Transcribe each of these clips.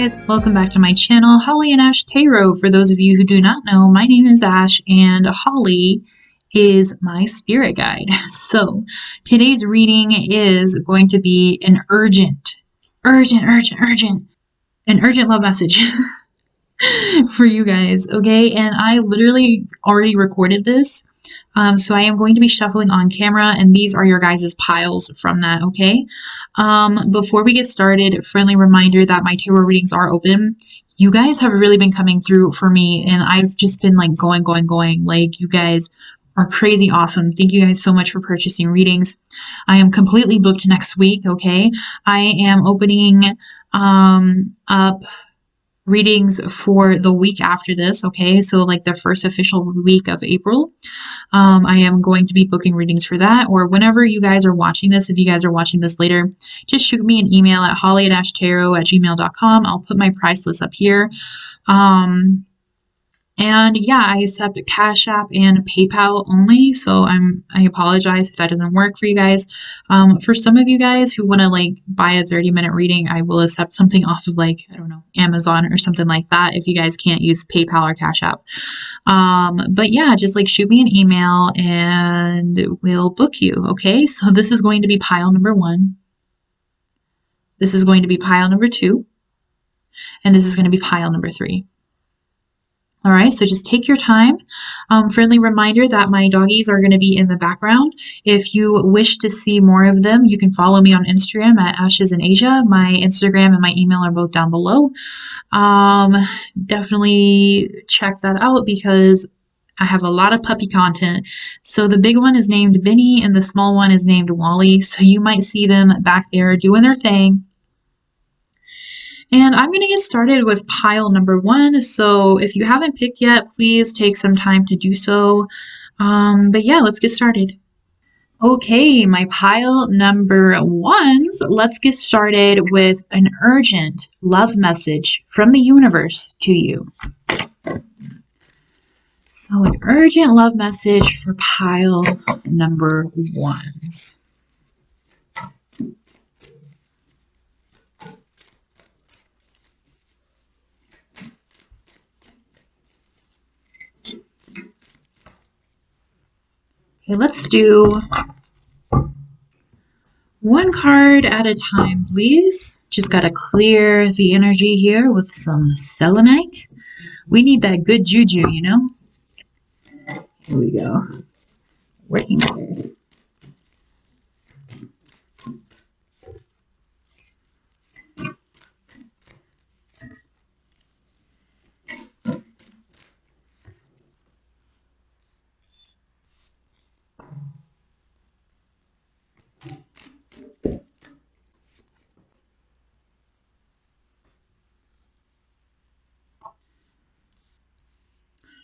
guys, welcome back to my channel, Holly and Ash Tarot. For those of you who do not know, my name is Ash and Holly is my spirit guide. So today's reading is going to be an urgent love message for you guys, okay? And I literally already recorded this. So I am going to be shuffling on camera, and these are your guys' piles from that, okay? Before we get started, friendly reminder that my tarot readings are open. You guys have really been coming through for me, and I've just been like going. Like, you guys are crazy awesome. Thank you guys so much for purchasing readings. I am completely booked next week, okay? I am opening up readings for the week after this, okay? So like the first official week of April. I am going to be booking readings for that, or whenever you guys are watching this. If you guys are watching this later, just shoot me an email at holly@tarot@gmail.com. I'll put my price list up here. And yeah, I accept Cash App and PayPal only, so I apologize if that doesn't work for you guys. For some of you guys who want to like buy a 30-minute reading, I will accept something off of like, I don't know, Amazon or something like that if you guys can't use PayPal or Cash App. But yeah, just like shoot me an email and we'll book you, okay? So this is going to be pile number 1. This is going to be pile number 2. And this is going to be pile number 3. All right, so just take your time. Friendly reminder that my doggies are going to be in the background. If you wish to see more of them, you can follow me on Instagram at Ashes in Asia. My Instagram and my email are both down below. Definitely check that out because I have a lot of puppy content. So the big one is named Vinny and the small one is named Wally. So you might see them back there doing their thing. And I'm going to get started with pile number 1. So if you haven't picked yet, please take some time to do so. But yeah, let's get started. Okay, my pile number 1s, let's get started with an urgent love message from the universe to you. So an urgent love message for pile number 1s. Okay, let's do one card at a time, please. Just got to clear the energy here with some selenite. We need that good juju, you know? Here we go. Working here.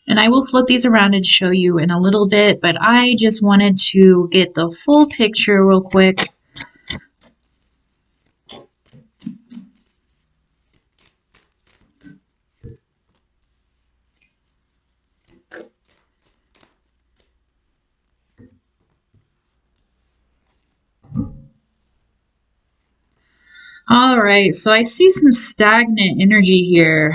And I will flip these around and show you in a little bit, but I just wanted to get the full picture real quick. All right, so I see some stagnant energy here.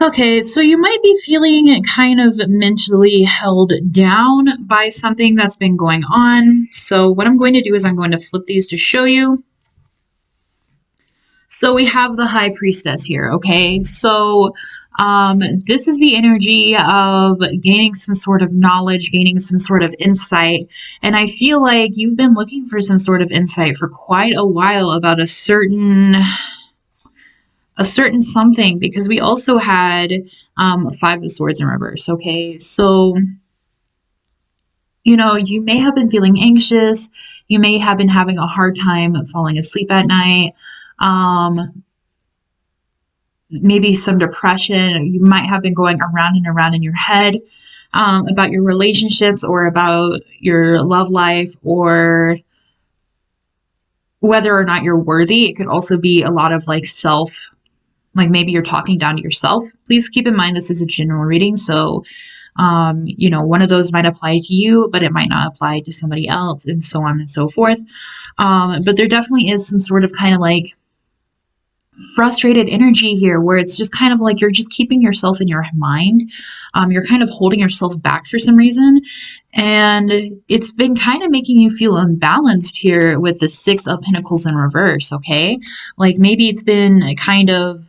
Okay, so you might be feeling kind of mentally held down by something that's been going on. So what I'm going to do is I'm going to flip these to show you. So we have the High Priestess here, okay? So this is the energy of gaining some sort of knowledge, gaining some sort of insight. And I feel like you've been looking for some sort of insight for quite a while about a certain something, because we also had 5 of Swords in reverse, okay? So, you know, you may have been feeling anxious. You may have been having a hard time falling asleep at night. Maybe some depression. You might have been going around and around in your head. about your relationships or about your love life, or whether or not you're worthy. It could also be a lot of like self, like maybe you're talking down to yourself. Please keep in mind this is a general reading, so you know, one of those might apply to you, but it might not apply to somebody else, and so on and so forth. But there definitely is some sort of kind of like frustrated energy here, where it's just kind of like you're just keeping yourself in your mind. You're kind of holding yourself back for some reason, and it's been kind of making you feel unbalanced here with the Six of Pentacles in reverse. Okay, like maybe it's been kind of,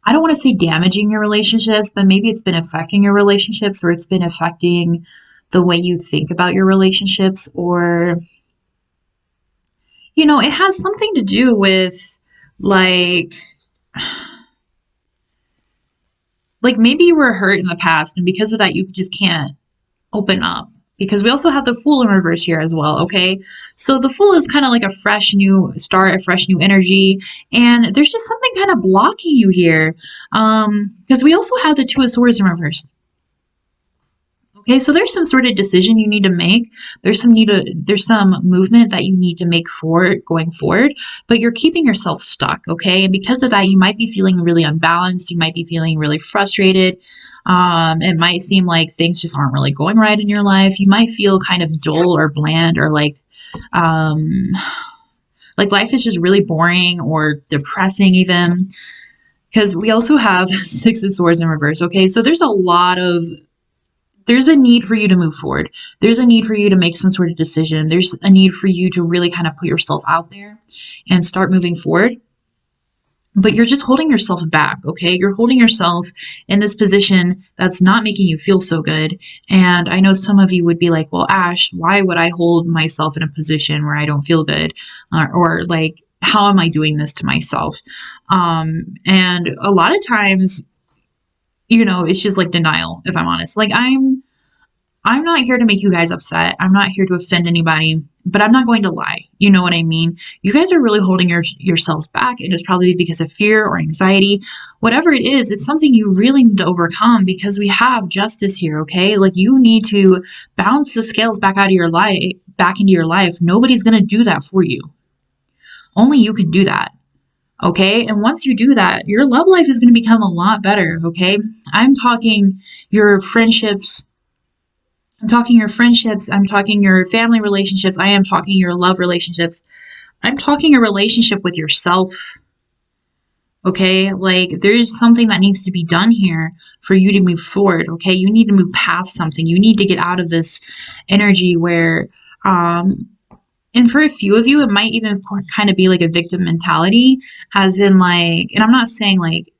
I don't want to say damaging your relationships, but maybe it's been affecting your relationships, or it's been affecting the way you think about your relationships, or, you know, it has something to do with like maybe you were hurt in the past, and because of that you just can't open up, because we also have the Fool in reverse here as well. Okay, so the Fool is kind of like a fresh new start, a fresh new energy, and there's just something kind of blocking you here, because we also have the Two of Swords in reverse. Okay, so there's some sort of decision you need to make. There's some movement that you need to make going forward, but you're keeping yourself stuck. Okay, and because of that, you might be feeling really unbalanced. You might be feeling really frustrated. It might seem like things just aren't really going right in your life. You might feel kind of dull or bland, or like life is just really boring or depressing even. Because we also have Six of Swords in reverse. Okay, so there's a need for you to move forward. There's a need for you to make some sort of decision. There's a need for you to really kind of put yourself out there and start moving forward. But you're just holding yourself back, okay? You're holding yourself in this position that's not making you feel so good. And I know some of you would be like, well, Ash, why would I hold myself in a position where I don't feel good? Or like, how am I doing this to myself? And a lot of times, you know, it's just like denial, if I'm honest. Like I'm not here to make you guys upset. I'm not here to offend anybody, but I'm not going to lie. You know what I mean? You guys are really holding yourselves back. It is probably because of fear or anxiety. Whatever it is, it's something you really need to overcome, because we have justice here, okay? Like you need to bounce the scales back into your life. Nobody's going to do that for you. Only you can do that. Okay, and once you do that, your love life is going to become a lot better. Okay, I'm talking your friendships. I'm talking your friendships. I'm talking your family relationships. I am talking your love relationships. I'm talking a relationship with yourself. Okay, like there's something that needs to be done here for you to move forward. Okay, you need to move past something. You need to get out of this energy where, and for a few of you, it might even kind of be like a victim mentality, as in like, and I'm not saying like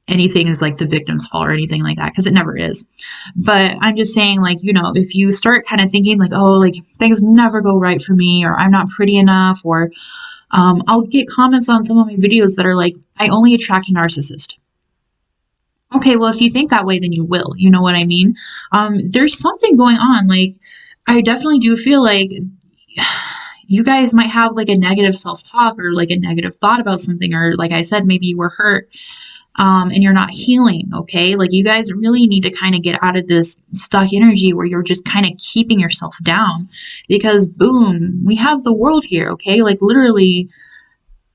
anything is like the victim's fault or anything like that, because it never is. But I'm just saying, like, you know, if you start kind of thinking like, oh, like things never go right for me, or I'm not pretty enough, or I'll get comments on some of my videos that are like, I only attract a narcissist. Okay, well, if you think that way, then you will. You know what I mean? There's something going on. Like, I definitely do feel like you guys might have like a negative self-talk, or like a negative thought about something, or like I said, maybe you were hurt, and you're not healing. Okay, like you guys really need to kind of get out of this stuck energy where you're just kind of keeping yourself down, because boom, we have the world here. Okay, like literally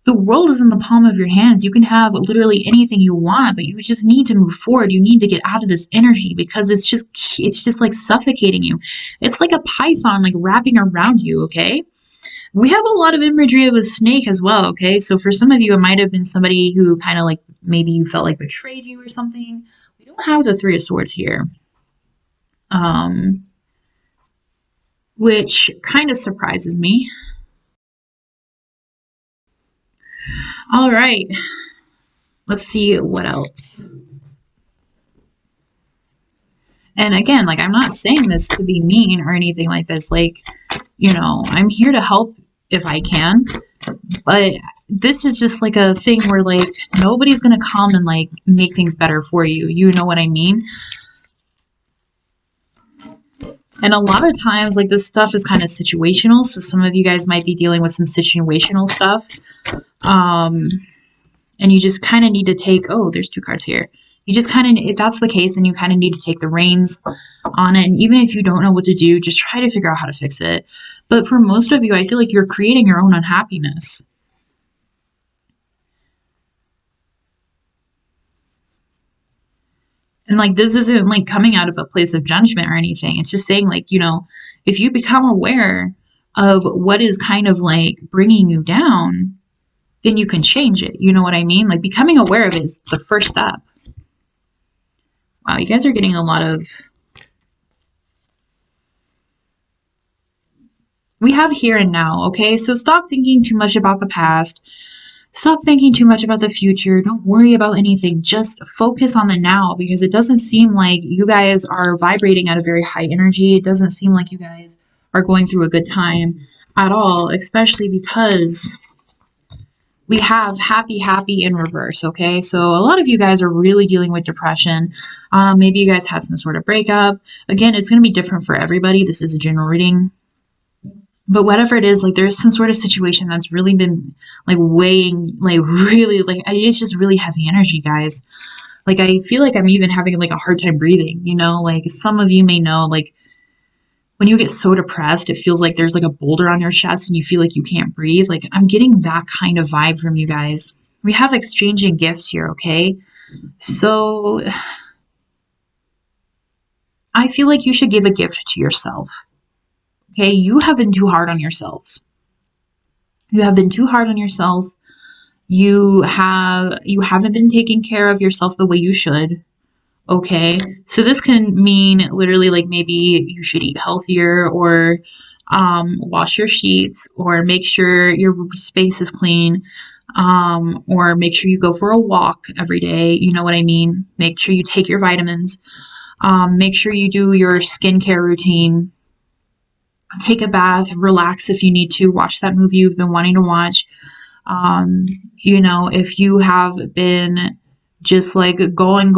the world is in the palm of your hands. You can have literally anything you want, but you just need to move forward. You need to get out of this energy, because it's just like suffocating you. It's like a python like wrapping around you. Okay, we have a lot of imagery of a snake as well. Okay, so for some of you, it might have been somebody who kind of like, maybe you felt like betrayed you or something. We don't have the Three of Swords here, which kind of surprises me. All right, let's see what else. And again, like, I'm not saying this to be mean or anything like this. Like, you know, I'm here to help if I can. But this is just like a thing where, like, nobody's going to come and, like, make things better for you. You know what I mean? And a lot of times, like, this stuff is kind of situational. So some of you guys might be dealing with some situational stuff. And you just kind of need to take, oh, there's two cards here. You just kind of, if that's the case, then you kind of need to take the reins on it. And even if you don't know what to do, just try to figure out how to fix it. But for most of you, I feel like you're creating your own unhappiness. And like, this isn't like coming out of a place of judgment or anything. It's just saying, like, you know, if you become aware of what is kind of like bringing you down, then you can change it. You know what I mean? Like, becoming aware of it is the first step. Wow, you guys are getting a lot of... We have here and now, okay? So stop thinking too much about the past. Stop thinking too much about the future. Don't worry about anything. Just focus on the now, because it doesn't seem like you guys are vibrating at a very high energy. It doesn't seem like you guys are going through a good time at all, especially because we have happy, happy in reverse, okay? So a lot of you guys are really dealing with depression. Maybe you guys had some sort of breakup. Again, it's going to be different for everybody. This is a general reading. But whatever it is, like, there's some sort of situation that's really been like weighing, like really, like, it's just really heavy energy, guys. Like, I feel like I'm even having like a hard time breathing, you know? Like, some of you may know, like, when you get so depressed, it feels like there's like a boulder on your chest and you feel like you can't breathe. Like, I'm getting that kind of vibe from you guys. We have exchanging gifts here, okay? So I feel like you should give a gift to yourself. Okay, you have been too hard on yourselves. You have been too hard on yourself. You haven't been taking care of yourself the way you should. Okay, so this can mean literally like maybe you should eat healthier, or wash your sheets, or make sure your space is clean, or make sure you go for a walk every day. You know what I mean? Make sure you take your vitamins. Make sure you do your skincare routine. Take a bath, relax if you need to, watch that movie you've been wanting to watch. You know, if you have been just like going,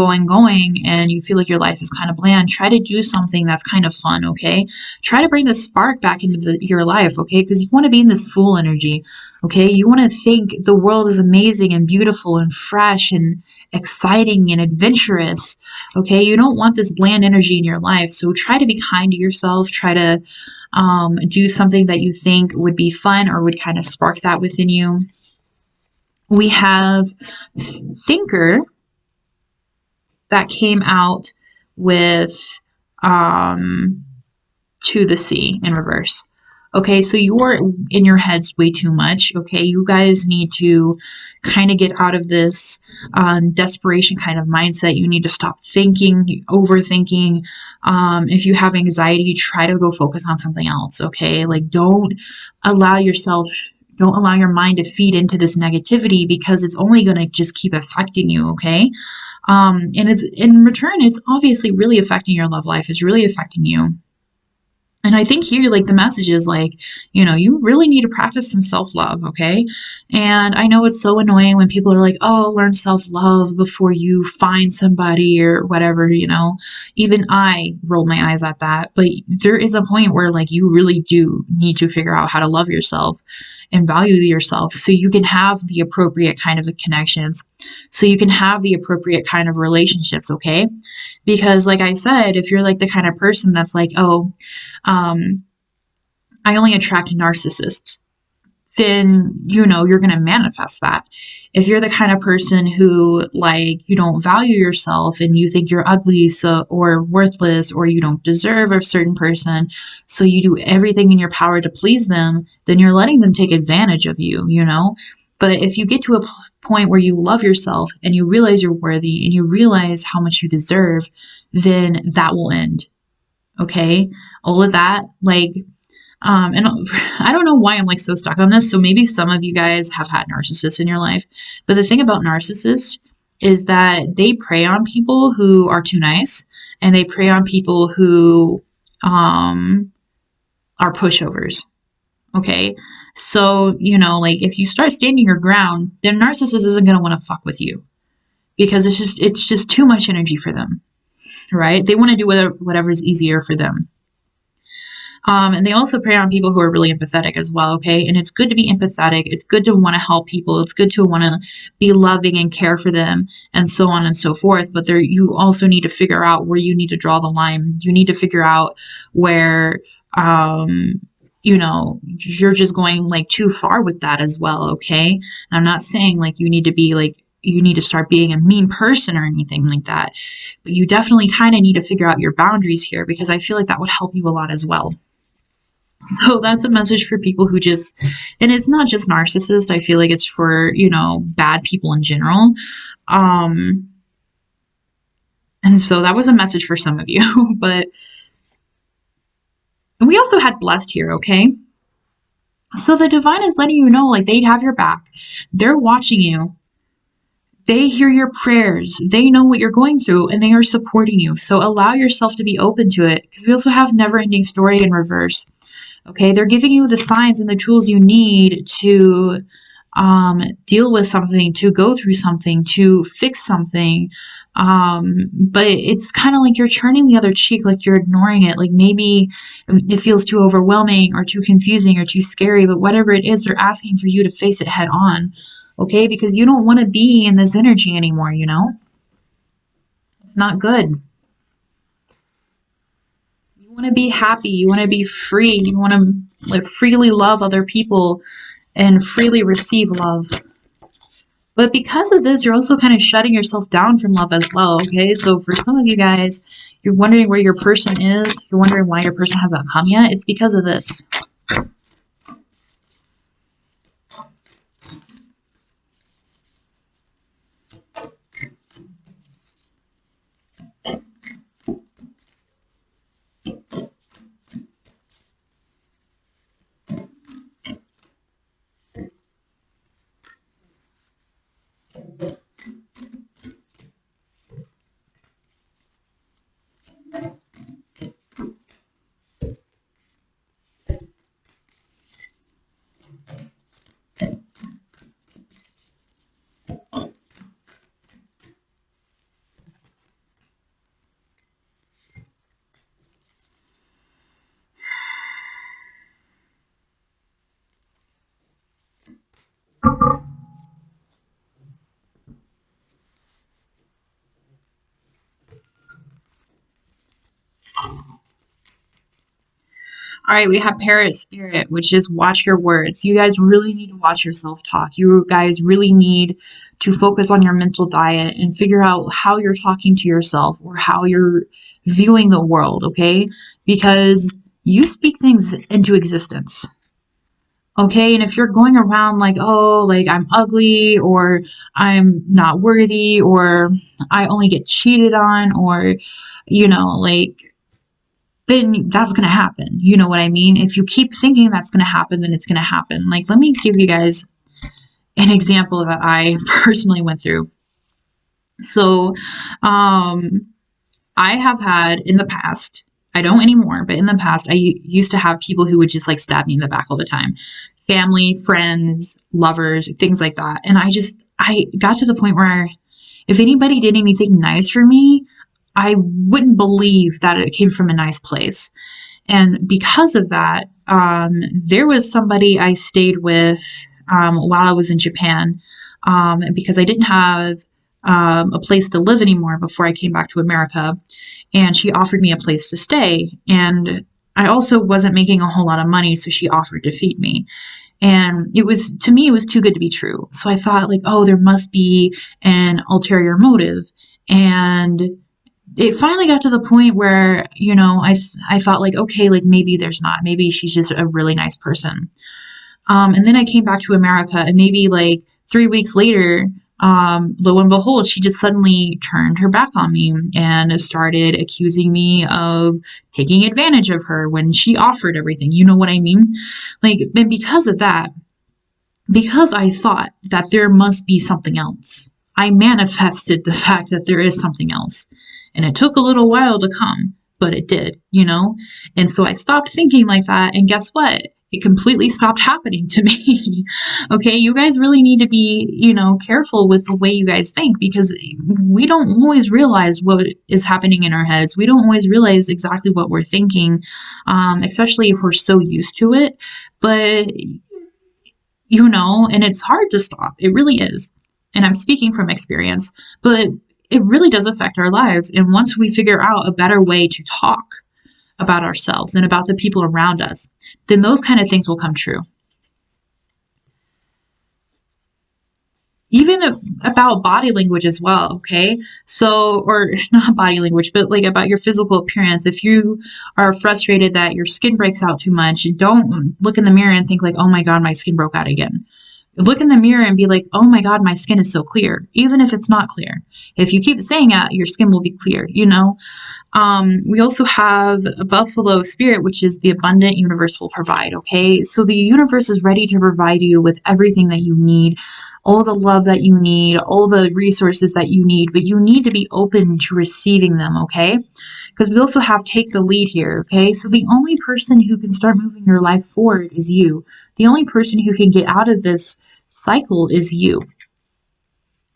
and you feel like your life is kind of bland, try to do something that's kind of fun, okay? Try to bring the spark back into your life, okay? Because you want to be in this full energy, okay? You want to think the world is amazing and beautiful and fresh and exciting and adventurous, okay? You don't want this bland energy in your life. So try to be kind to yourself. Try to do something that you think would be fun or would kind of spark that within you. We have Thinker that came out with To the Sea in reverse. Okay, so you're in your heads way too much. Okay, you guys need to kind of get out of this desperation kind of mindset. You need to stop thinking, overthinking. If you have anxiety, try to go focus on something else. Okay, like, don't allow your mind to feed into this negativity, because it's only going to just keep affecting you. Okay, and it's in return, it's obviously really affecting your love life. It's really affecting you. And I think here, like, the message is like, you know, you really need to practice some self-love, okay? And I know it's so annoying when people are like, oh, learn self-love before you find somebody or whatever, you know? Even I roll my eyes at that. But there is a point where, like, you really do need to figure out how to love yourself and value yourself, so you can have the appropriate kind of connections, so you can have the appropriate kind of relationships, okay? Because like I said, if you're like the kind of person that's like, oh, I only attract narcissists, then, you know, you're going to manifest that. If you're the kind of person who, like, you don't value yourself and you think you're ugly, so, or worthless, or you don't deserve a certain person, so you do everything in your power to please them, then you're letting them take advantage of you, you know? But if you get to a point where you love yourself and you realize you're worthy and you realize how much you deserve, then that will end. Okay? All of that, like, and I don't know why I'm like so stuck on this. So maybe some of you guys have had narcissists in your life. But the thing about narcissists is that they prey on people who are too nice, and they prey on people who are pushovers. Okay? So, you know, like, if you start standing your ground, then narcissist isn't going to want to fuck with you, because it's just too much energy for them, right? They want to do whatever's easier for them. And they also prey on people who are really empathetic as well, okay? And it's good to be empathetic. It's good to want to help people. It's good to want to be loving and care for them and so on and so forth. But there, you also need to figure out where you need to draw the line. You need to figure out where, you know, you're just going like too far with that as well, okay? And I'm not saying like you need to be like, you need to start being a mean person or anything like that. But you definitely kind of need to figure out your boundaries here, because I feel like that would help you a lot as well. So that's a message for people who just, and it's not just narcissists. I feel like it's for, you know, bad people in general. Um, and so that was a message for some of you. But we also had blessed here, okay? So the divine is letting you know, like, they have your back. They're watching you. They hear your prayers. They know what you're going through, and they are supporting you. So allow yourself to be open to it, because we also have never ending story in reverse. Okay, they're giving you the signs and the tools you need to deal with something, to go through something, to fix something. But it's kind of like you're turning the other cheek, like you're ignoring it. Like maybe it feels too overwhelming or too confusing or too scary, but whatever it is, they're asking for you to face it head on. Okay, because you don't want to be in this energy anymore, you know? It's not good. You want to be happy. You want to be free. You want to like freely love other people and freely receive love. But because of this, you're also kind of shutting yourself down from love as well, okay? So for some of you guys, you're wondering where your person is. You're wondering why your person hasn't come yet. It's because of this. All right, we have Parrot Spirit, which is watch your words. You guys really need to watch your self-talk. You guys really need to focus on your mental diet and figure out how you're talking to yourself or how you're viewing the world, okay? Because you speak things into existence. Okay, and if you're going around like, oh, like I'm ugly or I'm not worthy or I only get cheated on or, you know, like, then that's going to happen. You know what I mean? If you keep thinking that's going to happen, then it's going to happen. Like, let me give you guys an example that I personally went through. So, I have had in the past, I don't anymore, but in the past, I used to have people who would just like stab me in the back all the time. Family, friends, lovers, things like that. And I got to the point where if anybody did anything nice for me, I wouldn't believe that it came from a nice place. And because of that, there was somebody I stayed with while I was in Japan because I didn't have a place to live anymore before I came back to America. And she offered me a place to stay. And I also wasn't making a whole lot of money, so she offered to feed me. And it was, to me, it was too good to be true. So I thought, like, oh, there must be an ulterior motive. And it finally got to the point where, you know, I thought like, okay, like maybe there's not, maybe she's just a really nice person. And then I came back to America and maybe like 3 weeks later, lo and behold, she just suddenly turned her back on me and started accusing me of taking advantage of her when she offered everything. You know what I mean? Like, and because of that, because I thought that there must be something else, I manifested the fact that there is something else. And it took a little while to come, but it did, you know? And so I stopped thinking like that. And guess what? it completely stopped happening to me. Okay, you guys really need to be, you know, careful with the way you guys think, because we don't always realize what is happening in our heads. We don't always realize exactly what we're thinking, especially if we're so used to it. But, you know, and it's hard to stop. It really is. And I'm speaking from experience, but it really does affect our lives. And once we figure out a better way to talk about ourselves and about the people around us, then those kind of things will come true. Even about body language as well, okay? So, or not body language, but like about your physical appearance. If you are frustrated that your skin breaks out too much, don't look in the mirror and think like, oh my God, my skin broke out again. Look in the mirror and be like, oh my God, my skin is so clear, even if it's not clear. If you keep saying that, your skin will be clear, you know? We also have a buffalo spirit, which is the abundant universe will provide, okay? So the universe is ready to provide you with everything that you need, all the love that you need, all the resources that you need, but you need to be open to receiving them, okay? Because we also have take the lead here, okay? So the only person who can start moving your life forward is you. The only person who can get out of this cycle is you.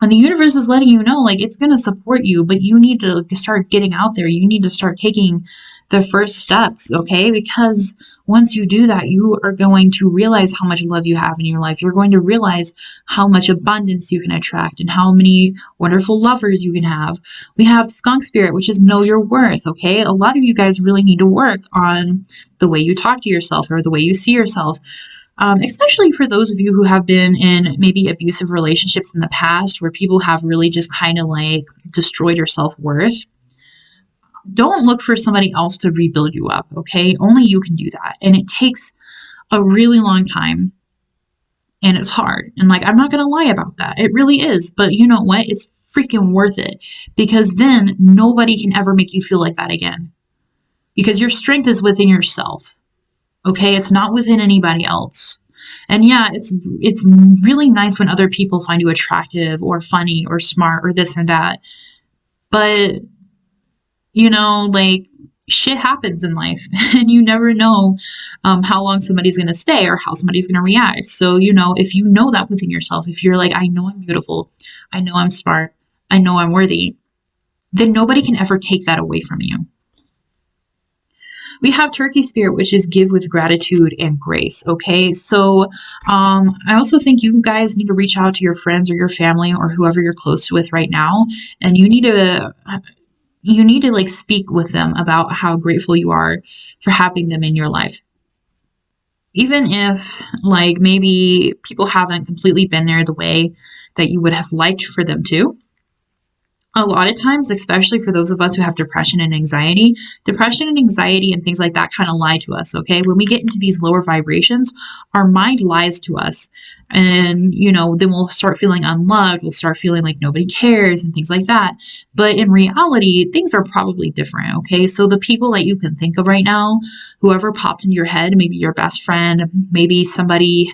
And the universe is letting you know, like, it's going to support you, but you need to start getting out there. You need to start taking the first steps, okay? Because once you do that, you are going to realize how much love you have in your life. You're going to realize how much abundance you can attract and how many wonderful lovers you can have. We have skunk spirit, which is know your worth, okay? A lot of you guys really need to work on the way you talk to yourself or the way you see yourself. Especially for those of you who have been in maybe abusive relationships in the past where people have really just kind of like destroyed your self-worth. Don't look for somebody else to rebuild you up, okay? Only you can do that. And it takes a really long time. And it's hard. And like, I'm not going to lie about that. It really is. But you know what? It's freaking worth it. Because then nobody can ever make you feel like that again. Because your strength is within yourself. Okay, it's not within anybody else. And yeah, it's really nice when other people find you attractive or funny or smart or this and that. But, you know, like, shit happens in life and you never know how long somebody's going to stay or how somebody's going to react. So, you know, if you know that within yourself, if you're like, I know I'm beautiful, I know I'm smart, I know I'm worthy, then nobody can ever take that away from you. We have turkey spirit, which is give with gratitude and grace. Okay, so I also think you guys need to reach out to your friends or your family or whoever you're close to with right now, and you need to like speak with them about how grateful you are for having them in your life. Even if like maybe people haven't completely been there the way that you would have liked for them to. A lot of times, especially for those of us who have depression and anxiety and things like that kind of lie to us, okay? When we get into these lower vibrations, our mind lies to us. And, you know, then we'll start feeling unloved. We'll start feeling like nobody cares and things like that. But in reality, things are probably different, okay? So the people that you can think of right now, whoever popped into your head, maybe your best friend, maybe somebody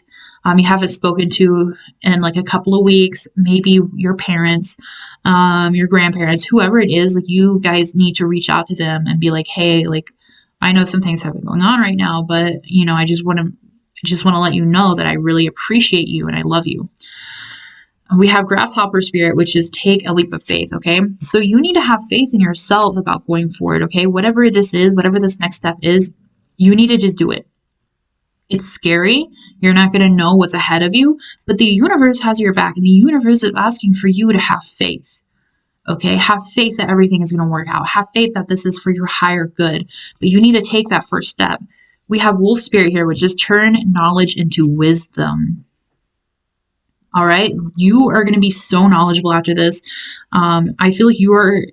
you haven't spoken to in like a couple of weeks, maybe your parents, your grandparents, whoever it is, like you guys need to reach out to them and be like, hey, like I know some things have been going on right now, but you know, I just want to let you know that I really appreciate you and I love you. We have grasshopper spirit, which is take a leap of faith, okay? So you need to have faith in yourself about going forward, okay? Whatever this is, whatever this next step is, you need to just do it. It's scary. You're not going to know what's ahead of you, but the universe has your back and the universe is asking for you to have faith. Okay, have faith that everything is going to work out. Have faith that this is for your higher good, but you need to take that first step. We have wolf spirit here, which is turn knowledge into wisdom. All right, you are going to be so knowledgeable after this. I feel like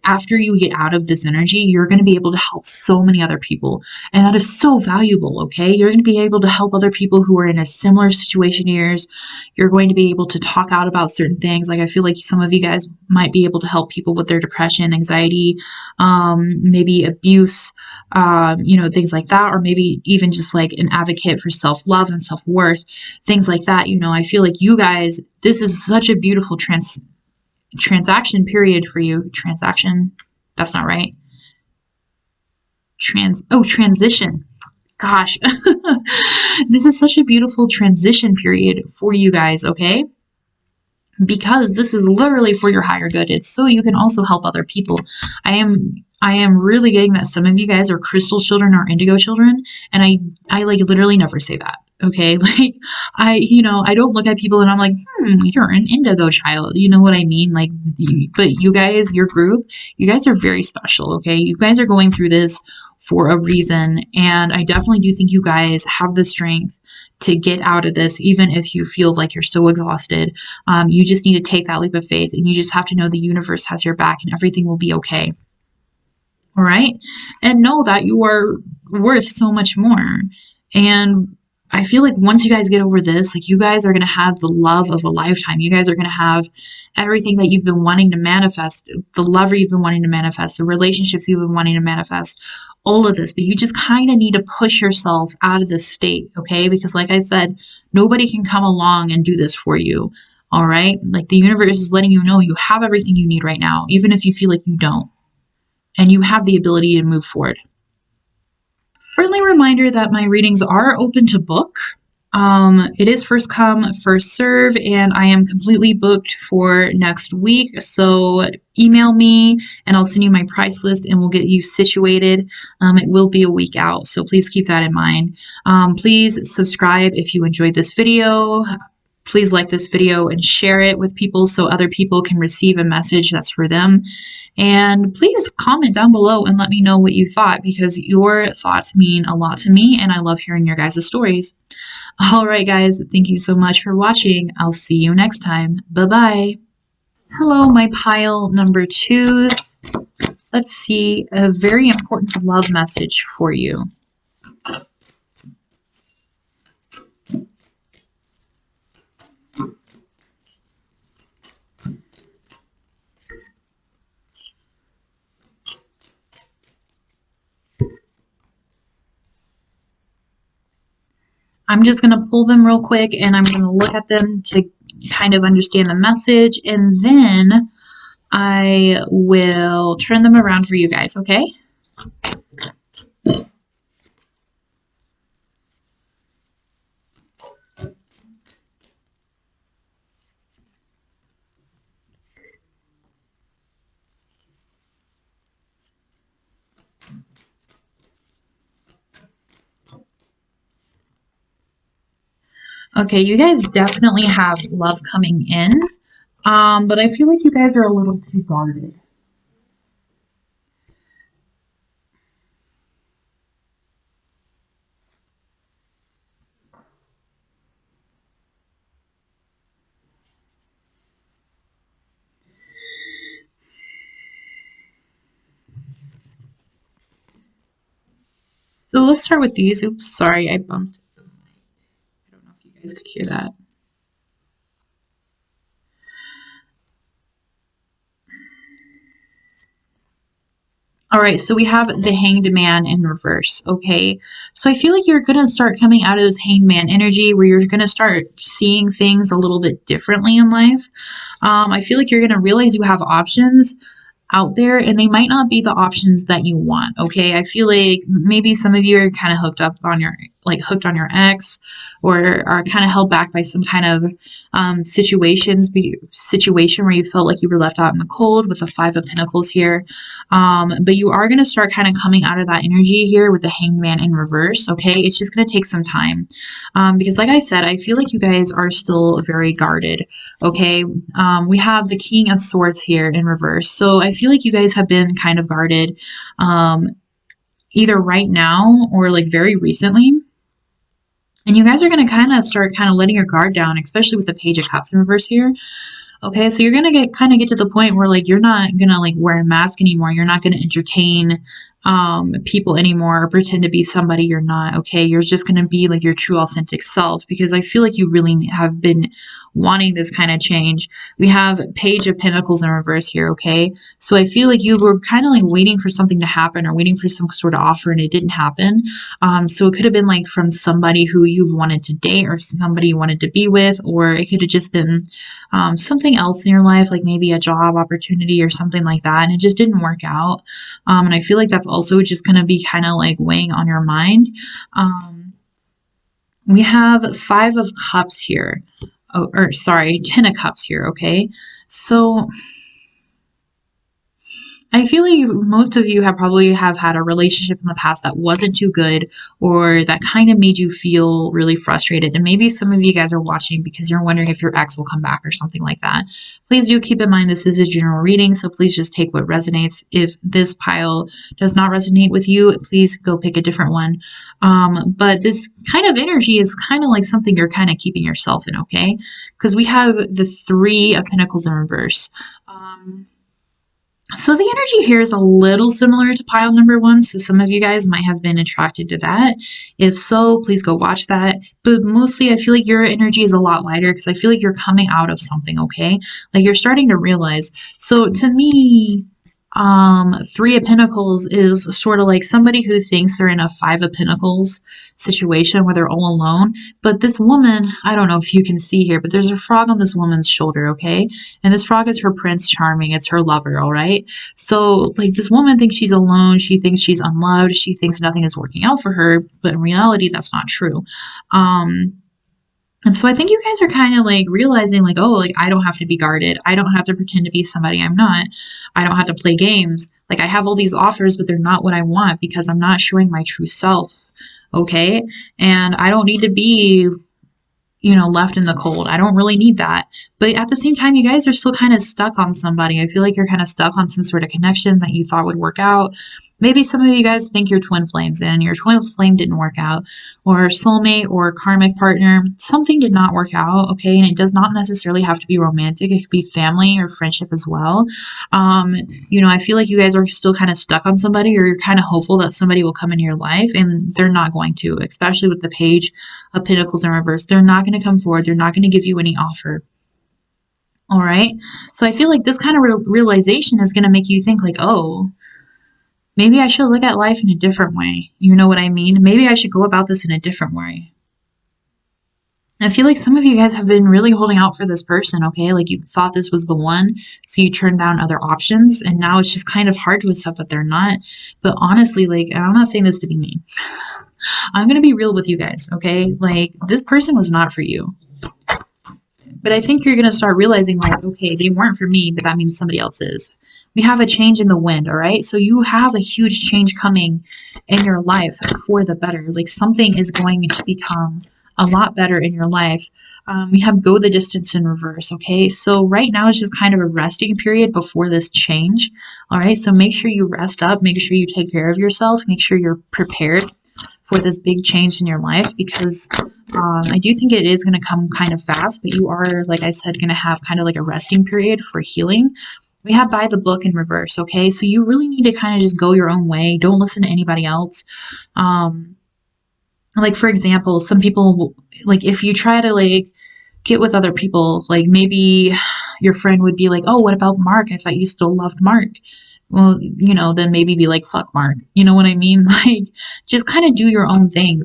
after you get out of this energy, you're going to be able to help so many other people. And that is so valuable, okay? You're going to be able to help other people who are in a similar situation to yours. You're going to be able to talk out about certain things. Like I feel like some of you guys might be able to help people with their depression, anxiety, maybe abuse, you know, things like that, or maybe even just like an advocate for self-love and self-worth, things like that. You know, I feel like you guys, this is such a beautiful transaction period for you. Transaction, that's not right. Transition. Gosh. This is such a beautiful transition period for you guys, okay? Because this is literally for your higher good. It's so you can also help other people. I am really getting that some of you guys are crystal children or indigo children, and I like literally never say that. Okay? Like I don't look at people and I'm like, you're an indigo child. You know what I mean? Like but you guys, your group, you guys are very special, okay? You guys are going through this for a reason, and I definitely do think you guys have the strength to get out of this, even if you feel like you're so exhausted. You just need to take that leap of faith, and you just have to know the universe has your back and everything will be okay. All right. And know that you are worth so much more. And I feel like once you guys get over this, like you guys are going to have the love of a lifetime. You guys are going to have everything that you've been wanting to manifest, the lover you've been wanting to manifest, the relationships you've been wanting to manifest, all of this. But you just kind of need to push yourself out of this state, okay? Because like I said, nobody can come along and do this for you. All right. Like the universe is letting you know you have everything you need right now, even if you feel like you don't, and you have the ability to move forward. Friendly reminder that my readings are open to book. It is first come, first serve, and I am completely booked for next week. So email me and I'll send you my price list and we'll get you situated. It will be a week out, so please keep that in mind. Please subscribe if you enjoyed this video. Please like this video and share it with people so other people can receive a message that's for them. And please comment down below and let me know what you thought, because your thoughts mean a lot to me and I love hearing your guys' stories. All right, guys, thank you so much for watching. I'll see you next time. Bye-bye. Hello, my pile number twos. Let's see a very important love message for you. I'm just going to pull them real quick and I'm going to look at them to kind of understand the message, and then I will turn them around for you guys, okay? Okay, you guys definitely have love coming in, but I feel like you guys are a little too guarded. So let's start with these. Oops, sorry, I bumped the mic. I don't know if you guys could hear that. All right, so we have the Hanged Man in reverse, okay? So I feel like you're going to start coming out of this Hanged Man energy where you're going to start seeing things a little bit differently in life. I feel like you're going to realize you have options out there and they might not be the options that you want, okay? I feel like maybe some of you are kind of hooked on your ex, or are kind of held back by some kind of situation where you felt like you were left out in the cold with the Five of Pentacles here. But you are going to start kind of coming out of that energy here with the Hanged Man in reverse, okay? It's just going to take some time, because like I said, I feel like you guys are still very guarded, okay? We have the King of Swords here in reverse, so I feel like you guys have been kind of guarded, either right now or like very recently. And you guys are going to kind of start letting your guard down, especially with the Page of Cups in reverse here. Okay, so you're going to get to the point where like you're not going to like wear a mask anymore. You're not going to entertain people anymore or pretend to be somebody you're not. Okay, you're just going to be like your true authentic self, because I feel like you really have been wanting this kind of change. We have Page of Pentacles in reverse here, okay? So I feel like you were kind of like waiting for something to happen or waiting for some sort of offer and it didn't happen. So it could have been like from somebody who you've wanted to date or somebody you wanted to be with, or it could have just been something else in your life, like maybe a job opportunity or something like that, and it just didn't work out. And I feel like that's also just going to be kind of like weighing on your mind. We have Five of Cups here. Oh, or sorry, Ten of Cups here, okay? So I feel like most of you have probably have had a relationship in the past that wasn't too good or that kind of made you feel really frustrated. And maybe some of you guys are watching because you're wondering if your ex will come back or something like that. Please do keep in mind this is a general reading, so please just take what resonates. If this pile does not resonate with you, please go pick a different one. But this kind of energy is kind of like something you're kind of keeping yourself in, okay? Because we have the Three of Pentacles in reverse. So the energy here is a little similar to pile number one, so some of you guys might have been attracted to that. If so, please go watch that. But mostly I feel like your energy is a lot lighter because I feel like you're coming out of something, okay? Like you're starting to realize. So to me, Three of Pentacles is sort of like somebody who thinks they're in a Five of Pentacles situation where they're all alone. But this woman, I don't know if you can see here, but there's a frog on this woman's shoulder, okay? And this frog is her Prince Charming. It's her lover, all right? So, like, this woman thinks she's alone. She thinks she's unloved. She thinks nothing is working out for her. But in reality, that's not true. And so I think you guys are kind of like realizing like, oh, like I don't have to be guarded. I don't have to pretend to be somebody I'm not. I don't have to play games. Like I have all these offers, but they're not what I want because I'm not showing my true self. Okay. And I don't need to be, left in the cold. I don't really need that. But at the same time, you guys are still kind of stuck on somebody. I feel like you're kind of stuck on some sort of connection that you thought would work out. Maybe some of you guys think you're twin flames and your twin flame didn't work out, or soulmate or karmic partner. Something did not work out, okay? And it does not necessarily have to be romantic. It could be family or friendship as well. I feel like you guys are still kind of stuck on somebody, or you're kind of hopeful that somebody will come into your life, and they're not going to, especially with the Page of Pentacles in reverse. They're not going to come forward. They're not going to give you any offer. All right? So I feel like this kind of realization is going to make you think like, oh, maybe I should look at life in a different way. You know what I mean? Maybe I should go about this in a different way. I feel like some of you guys have been really holding out for this person, okay? Like you thought this was the one, so you turned down other options, and now it's just kind of hard to accept that they're not. But honestly, like, I'm not saying this to be mean. I'm going to be real with you guys, okay? Like, this person was not for you. But I think you're going to start realizing, like, okay, they weren't for me, but that means somebody else is. We have a change in the wind, all right? So you have a huge change coming in your life for the better. Like something is going to become a lot better in your life. We have go the distance in reverse, okay? So right now is just kind of a resting period before this change, all right? So make sure you rest up. Make sure you take care of yourself. Make sure you're prepared for this big change in your life because I do think it is going to come kind of fast, but you are, like I said, going to have kind of like a resting period for healing. We have by the book in reverse, okay? So you really need to kind of just go your own way. Don't listen to anybody else. Like, for example, some people, like, if you try to, like, get with other people, like, maybe your friend would be like, oh, what about Mark? I thought you still loved Mark. Well, then maybe be like, fuck Mark. You know what I mean? Like, just kind of do your own thing.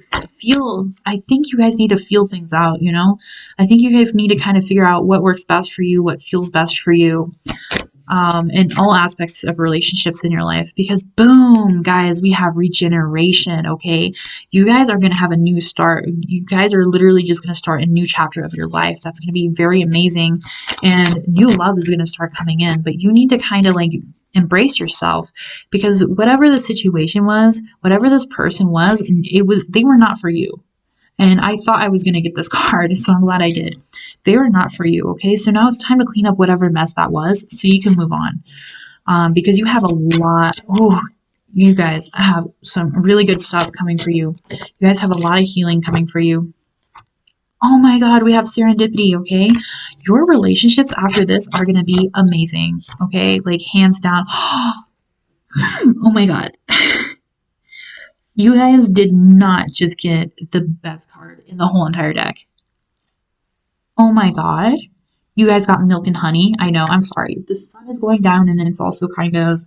I think you guys need to feel things out, I think you guys need to kind of figure out what works best for you, what feels best for you. In all aspects of relationships in your life, because boom, guys, we have regeneration. Okay, you guys are going to have a new start. You guys are literally just going to start a new chapter of your life. That's going to be very amazing, and new love is going to start coming in. But you need to kind of like embrace yourself, because whatever the situation was, whatever this person was, they were not for you. And I thought I was going to get this card, so I'm glad I did. They are not for you, okay? So now it's time to clean up whatever mess that was so you can move on. Because you have a lot. Oh, you guys have some really good stuff coming for you. You guys have a lot of healing coming for you. Oh my God, we have serendipity, okay? Your relationships after this are going to be amazing, okay? Like, hands down. Oh my God. You guys did not just get the best card in the whole entire deck. Oh my God. You guys got milk and honey. I know, I'm sorry. The sun is going down and then it's also kind of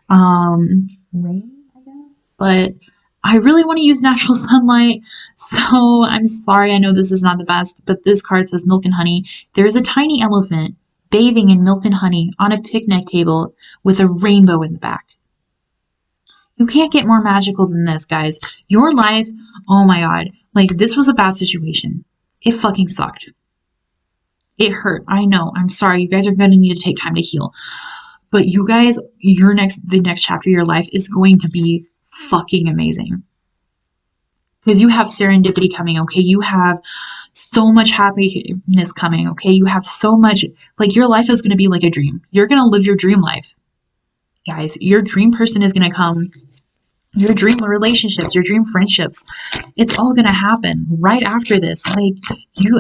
rain, I guess. But I really want to use natural sunlight. So I'm sorry. I know this is not the best, but this card says milk and honey. There's a tiny elephant bathing in milk and honey on a picnic table with a rainbow in the back. You can't get more magical than this, guys. Your life, oh my God. Like, this was a bad situation. It fucking sucked. It hurt. I know. I'm sorry. You guys are going to need to take time to heal. But you guys, the next chapter of your life is going to be fucking amazing. Because you have serendipity coming, okay? You have so much happiness coming, okay? You have so much, like, your life is going to be like a dream. You're going to live your dream life, guys. Your dream person is going to come. Your dream relationships, your dream friendships, it's all gonna happen right after this. Like,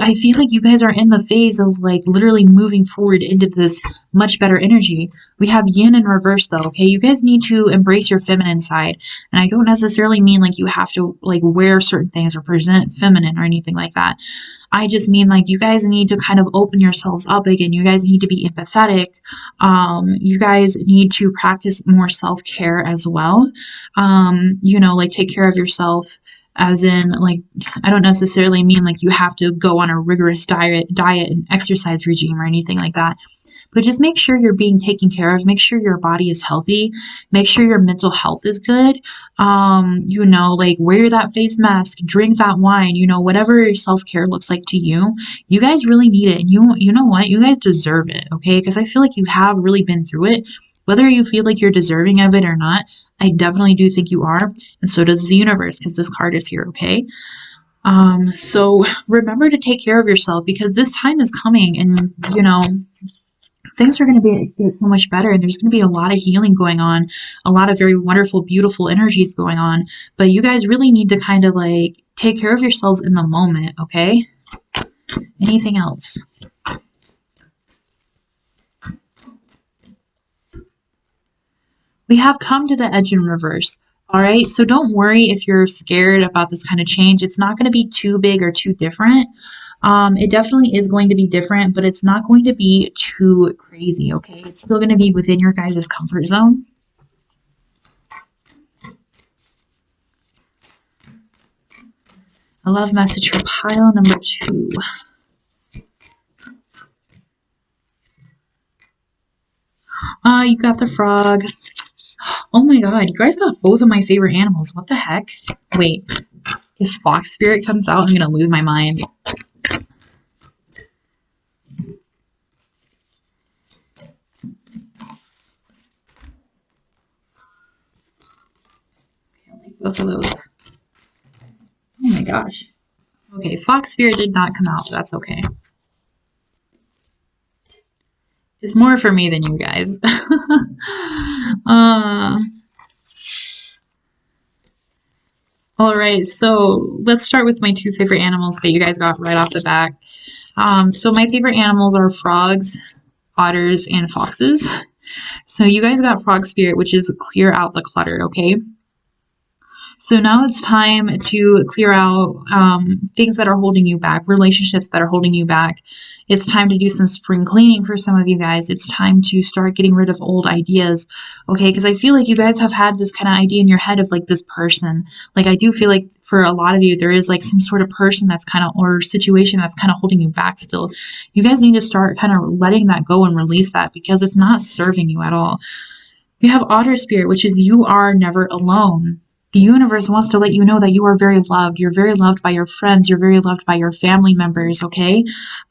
I feel like you guys are in the phase of like literally moving forward into this much better energy. We have yin in reverse though, okay? You guys need to embrace your feminine side. And I don't necessarily mean like you have to like wear certain things or present feminine or anything like that. I just mean like you guys need to kind of open yourselves up again. You guys need to be empathetic. You guys need to practice more self-care as well. You know, like take care of yourself, as in like, I don't necessarily mean like you have to go on a rigorous diet and exercise regime or anything like that. But just make sure you're being taken care of. Make sure your body is healthy. Make sure your mental health is good. You know, like wear that face mask, drink that wine, you know, whatever self-care looks like to you. You guys really need it. And you know what? You guys deserve it, okay? Because I feel like you have really been through it. Whether you feel like you're deserving of it or not, I definitely do think you are. And so does the universe, because this card is here, okay? So remember to take care of yourself, because this time is coming, and you know, things are going to get so much better, and there's going to be a lot of healing going on, a lot of very wonderful, beautiful energies going on. But you guys really need to kind of like take care of yourselves in the moment, okay? Anything else? We have come to the edge in reverse. All right, so don't worry if you're scared about this kind of change. It's not going to be too big or too different. It definitely is going to be different, but it's not going to be too crazy, okay? It's still going to be within your guys' comfort zone. A love message for pile number 2. You got the frog. Oh my God, you guys got both of my favorite animals. What the heck? Wait, if Fox Spirit comes out, I'm going to lose my mind. Both of those. Oh my gosh. Okay, Fox Spirit did not come out, but that's okay. It's more for me than you guys. Alright, so let's start with my 2 favorite animals that you guys got right off the bat. So my favorite animals are frogs, otters, and foxes. So you guys got Frog Spirit, which is clear out the clutter, okay? So now it's time to clear out things that are holding you back, relationships that are holding you back. It's time to do some spring cleaning for some of you guys. It's time to start getting rid of old ideas, okay? Because I feel like you guys have had this kind of idea in your head of like this person. Like I do feel like for a lot of you, there is like some sort of person that's kind of, or situation that's kind of holding you back still. You guys need to start kind of letting that go and release that, because it's not serving you at all. You have Otter Spirit, which is you are never alone. The universe wants to let you know that you are very loved. You're very loved by your friends. You're very loved by your family members, okay?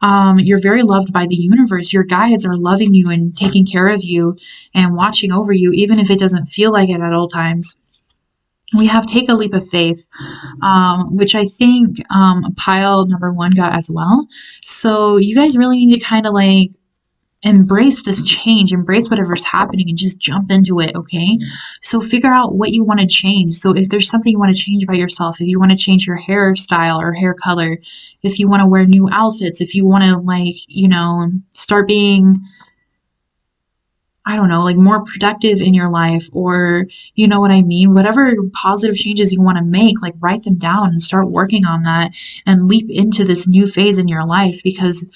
You're very loved by the universe. Your guides are loving you and taking care of you and watching over you, even if it doesn't feel like it at all times. We have Take a Leap of Faith, which I think pile number 1 got as well. So you guys really need to kind of like embrace this change, embrace whatever's happening, and just jump into it, okay? So figure out what you want to change. So if there's something you want to change about yourself, if you want to change your hairstyle or hair color, if you want to wear new outfits, if you want to like, you know, start being, I don't know, like more productive in your life, or you know what I mean, whatever positive changes you want to make, like write them down and start working on that and leap into this new phase in your life, because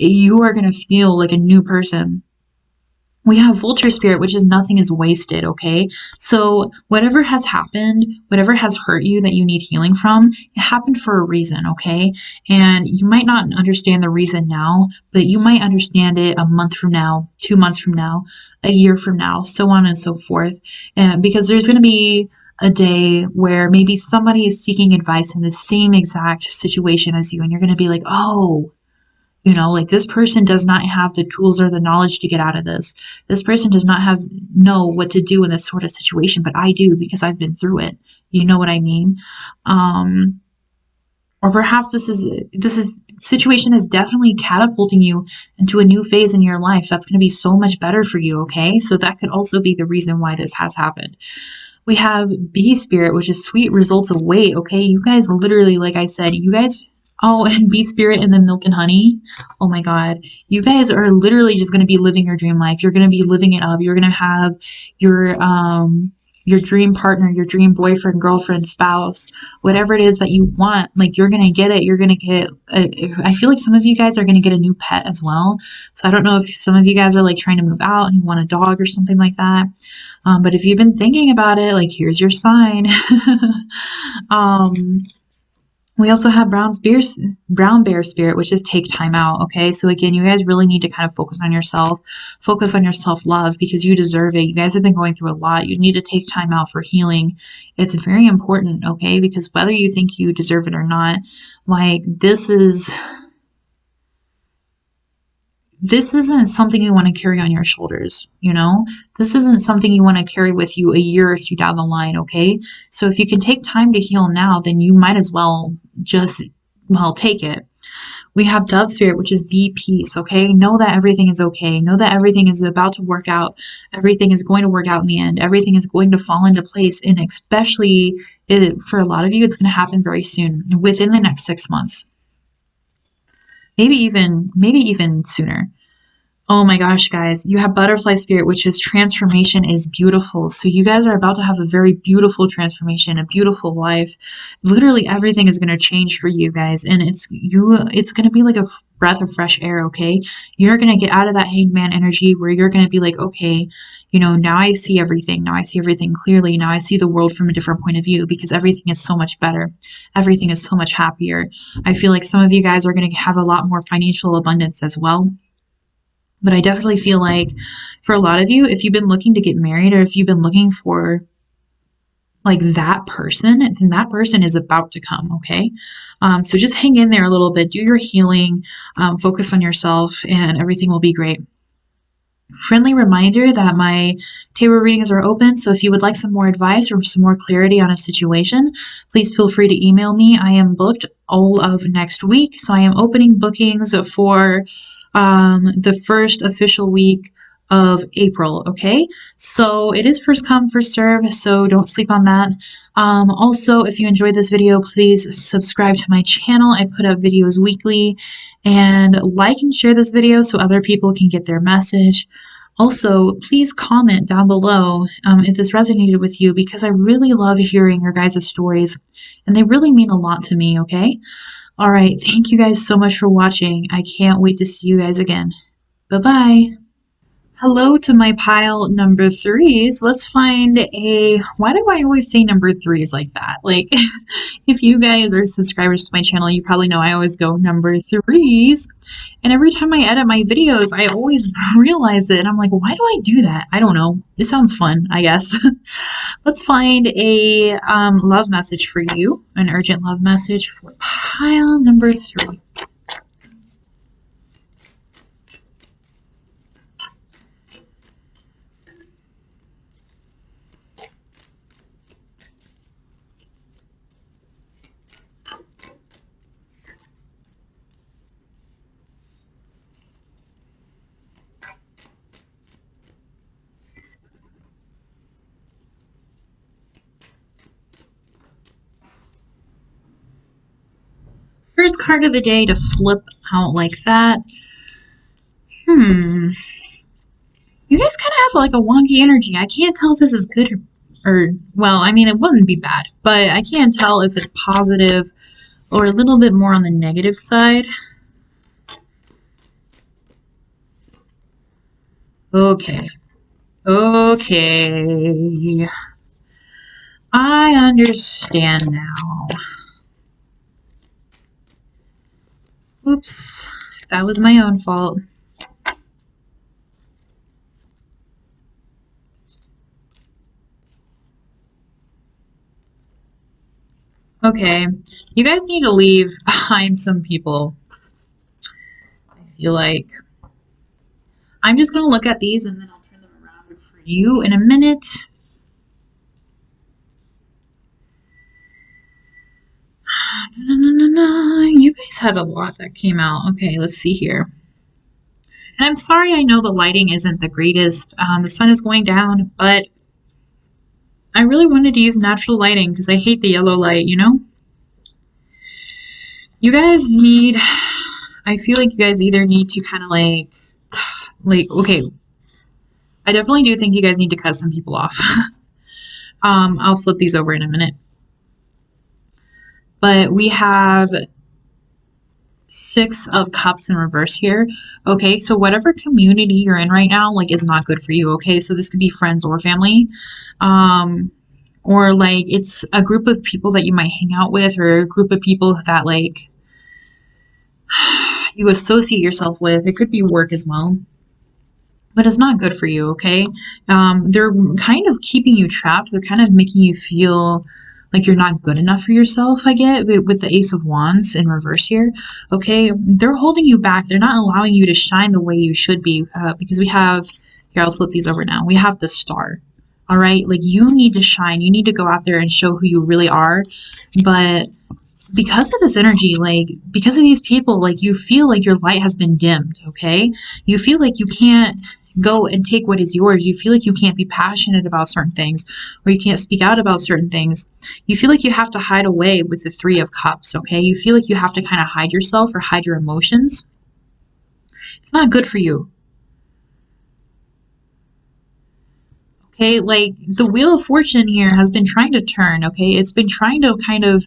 you are going to feel like a new person. We have Vulture Spirit, which is nothing is wasted, okay? So whatever has happened, whatever has hurt you that you need healing from, it happened for a reason, okay? And you might not understand the reason now, but you might understand it a month from now, 2 months from now, a year from now, so on and so forth. And because there's going to be a day where maybe somebody is seeking advice in the same exact situation as you, and you're going to be like, oh, you know, like this person does not have the tools or the knowledge to get out of this. This person does not know what to do in this sort of situation, but I do because I've been through it. You know what I mean? Um, or perhaps this is situation is definitely catapulting you into a new phase in your life that's going to be so much better for you. Okay, so that could also be the reason why this has happened. We have bee spirit, which is sweet results of wait. Okay, you guys literally, like I said, you guys. Oh, and bee spirit and then milk and honey. Oh my God, you guys are literally just going to be living your dream life. You're going to be living it up. You're going to have your dream partner, your dream boyfriend, girlfriend, spouse, whatever it is that you want. Like you're going to get it. You're going to get. I feel like some of you guys are going to get a new pet as well. So I don't know if some of you guys are like trying to move out and you want a dog or something like that. But if you've been thinking about it, like here's your sign. um, we also have brown bear spirit, which is take time out. Okay, so again, you guys really need to kind of focus on yourself, focus on your self-love because you deserve it. You guys have been going through a lot. You need to take time out for healing. It's very important, okay? Because whether you think you deserve it or not, like this isn't something you want to carry on your shoulders, you know? This isn't something you want to carry with you a year or two down the line, okay? So if you can take time to heal now, then you might as well just, well, take it. We have dove spirit, which is be peace, okay? Know that everything is okay. Know that everything is about to work out. Everything is going to work out in the end. Everything is going to fall into place. And especially for a lot of you, it's going to happen very soon, within the next 6 months. Maybe even sooner. Oh my gosh, guys, you have butterfly spirit, which is transformation is beautiful. So you guys are about to have a very beautiful transformation, a beautiful life. Literally everything is going to change for you guys. And it's going to be like a breath of fresh air. Okay. You're going to get out of that hangman energy where you're going to be like, okay, you know, now I see everything. Now I see everything clearly. Now I see the world from a different point of view because everything is so much better. Everything is so much happier. I feel like some of you guys are going to have a lot more financial abundance as well. But I definitely feel like for a lot of you, if you've been looking to get married or if you've been looking for like that person, then that person is about to come, okay? So just hang in there a little bit, do your healing, focus on yourself, and everything will be great. Friendly reminder that my tarot readings are open, so if you would like some more advice or some more clarity on a situation, please feel free to email me. I am booked all of next week, so I am opening bookings for the first official week of April, okay? So it is first come, first serve, so don't sleep on that. Also, if you enjoyed this video, please subscribe to my channel. I put up videos weekly, and like and share this video so other people can get their message. Also, please comment down below if this resonated with you because I really love hearing your guys' stories, and they really mean a lot to me, okay? All right, thank you guys so much for watching. I can't wait to see you guys again. Bye-bye. Hello to my pile number threes. Let's find why do I always say number threes like that? Like, if you guys are subscribers to my channel, you probably know I always go number threes. And every time I edit my videos, I always realize it. And I'm like, why do I do that? I don't know. It sounds fun, I guess. Let's find a love message for you, an urgent love message for pile number three. First card of the day to flip out like that. You guys kind of have like a wonky energy. I can't tell if this is good or well, I mean, it wouldn't be bad, but I can't tell if it's positive or a little bit more on the negative side. Okay. Okay. I understand now. Oops. That was my own fault. Okay, you guys need to leave behind some people. I feel like I'm just gonna look at these and then I'll turn them around for you in a minute. You guys had a lot that came out. Okay, let's see here. And I'm sorry, I know the lighting isn't the greatest. The sun is going down, but I really wanted to use natural lighting because I hate the yellow light, you know? You guys need, I feel like you guys either need to kind of okay, I definitely do think you guys need to cut some people off. I'll flip these over in a minute. But we have 6 of Cups in reverse here. Okay, so whatever community you're in right now, like, is not good for you. Okay, so this could be friends or family. Or like it's a group of people that you might hang out with, or a group of people that like you associate yourself with. It could be work as well, but it's not good for you. Okay, they're kind of keeping you trapped. They're kind of making you feel like you're not good enough for yourself. I get with the Ace of Wands in reverse here. Okay, they're holding you back. They're not allowing you to shine the way you should be, because we have here. I'll flip these over now. We have the Star. All right, like, you need to shine. You need to go out there and show who you really are. But because of this energy, like, because of these people, like, you feel like your light has been dimmed. Okay, you feel like you can't go and take what is yours. You feel like you can't be passionate about certain things, or you can't speak out about certain things. You feel like you have to hide away with the 3 of Cups. Okay, you feel like you have to kind of hide yourself or hide your emotions. It's not good for you. Okay, like, the Wheel of Fortune here has been trying to turn. Okay, it's been trying to kind of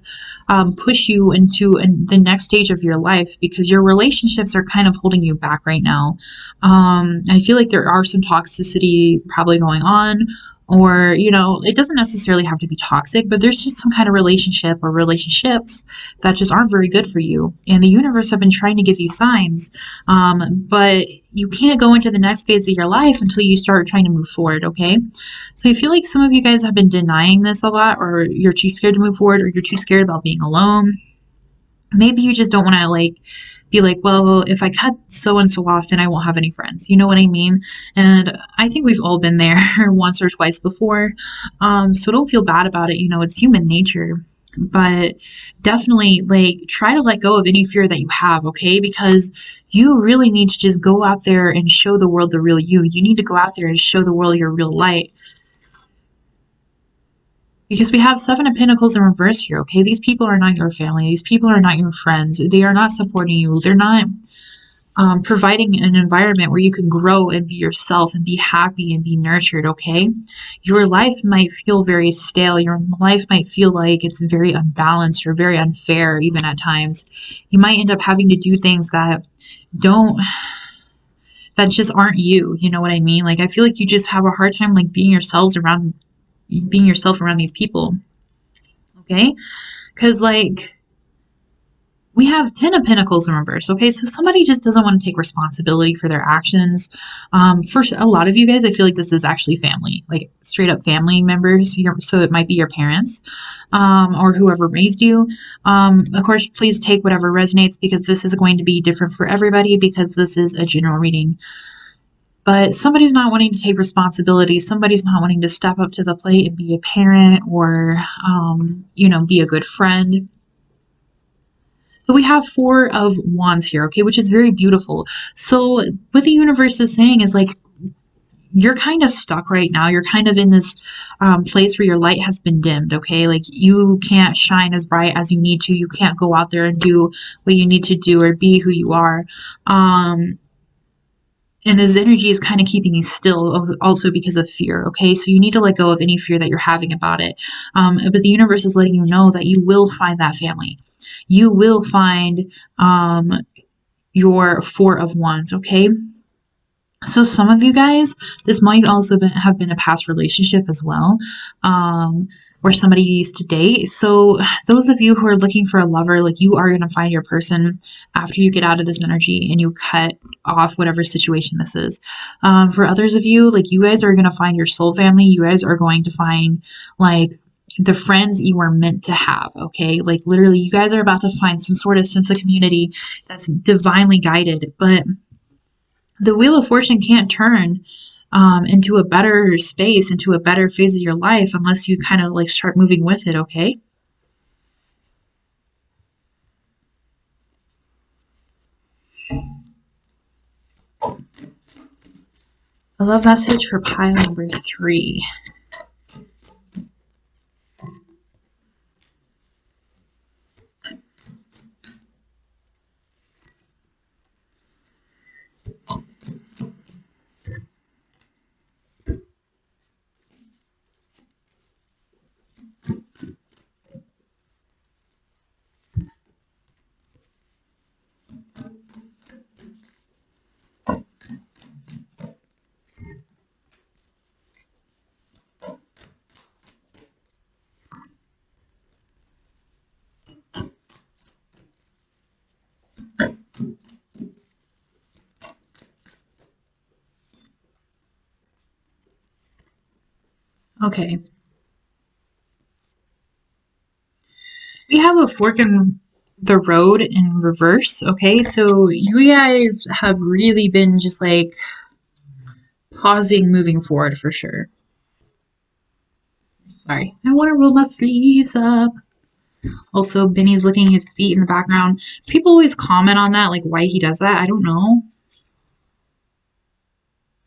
push you into the next stage of your life, because your relationships are kind of holding you back right now. I feel like there are some toxicity probably going on, or, it doesn't necessarily have to be toxic, but there's just some kind of relationship or relationships that just aren't very good for you. And the universe have been trying to give you signs, but you can't go into the next phase of your life until you start trying to move forward. Okay, so I feel like some of you guys have been denying this a lot, or you're too scared to move forward, or you're too scared about being alone. Maybe you just don't want to, like, be like, well, if I cut so and so off, then I won't have any friends. You know what I mean? And I think we've all been there once or twice before. So don't feel bad about it. It's human nature. But definitely, like, try to let go of any fear that you have, okay? Because you really need to just go out there and show the world the real you. You need to go out there and show the world your real light. Because we have 7 of Pentacles in reverse here, okay? These people are not your family. These people are not your friends. They are not supporting you. They're not providing an environment where you can grow and be yourself and be happy and be nurtured, okay? Your life might feel very stale. Your life might feel like it's very unbalanced or very unfair, even at times. You might end up having to do things that just aren't you. You know what I mean? Like, I feel like you just have a hard time, like, being yourself around these people, okay? Because, like, we have 10 of Pentacles in reverse. Okay, so somebody just doesn't want to take responsibility for their actions. For a lot of you guys, I feel like this is actually family, like straight up family members. So it might be your parents, or whoever raised you. Of course, please take whatever resonates, because this is going to be different for everybody, because this is a general reading. But somebody's not wanting to take responsibility. Somebody's not wanting to step up to the plate and be a parent, or, be a good friend. But we have 4 of Wands here, okay, which is very beautiful. So what the universe is saying is, like, you're kind of stuck right now. You're kind of in this place where your light has been dimmed, okay? Like, you can't shine as bright as you need to. You can't go out there and do what you need to do or be who you are. And this energy is kind of keeping you still, also because of fear, okay? So you need to let go of any fear that you're having about it. But the universe is letting you know that you will find that family. You will find your 4 of Wands, okay? So some of you guys, this might also have been a past relationship as well, or somebody you used to date. So those of you who are looking for a lover, like, you are going to find your person after you get out of this energy and you cut off whatever situation this is. For others of you, like, you guys are going to find your soul family. You guys are going to find, like, the friends you are meant to have, okay? Like literally, you guys are about to find some sort of sense of community that's divinely guided, but the Wheel of Fortune can't turn into a better space, into a better phase of your life unless you kind of like start moving with it, okay? A love message for pile number 3. Okay. We have a fork in the road in reverse, okay? So you guys have really been just like pausing moving forward for sure. Sorry. I want to roll my sleeves up. Also, Benny's licking his feet in the background. People always comment on that, like why he does that. I don't know.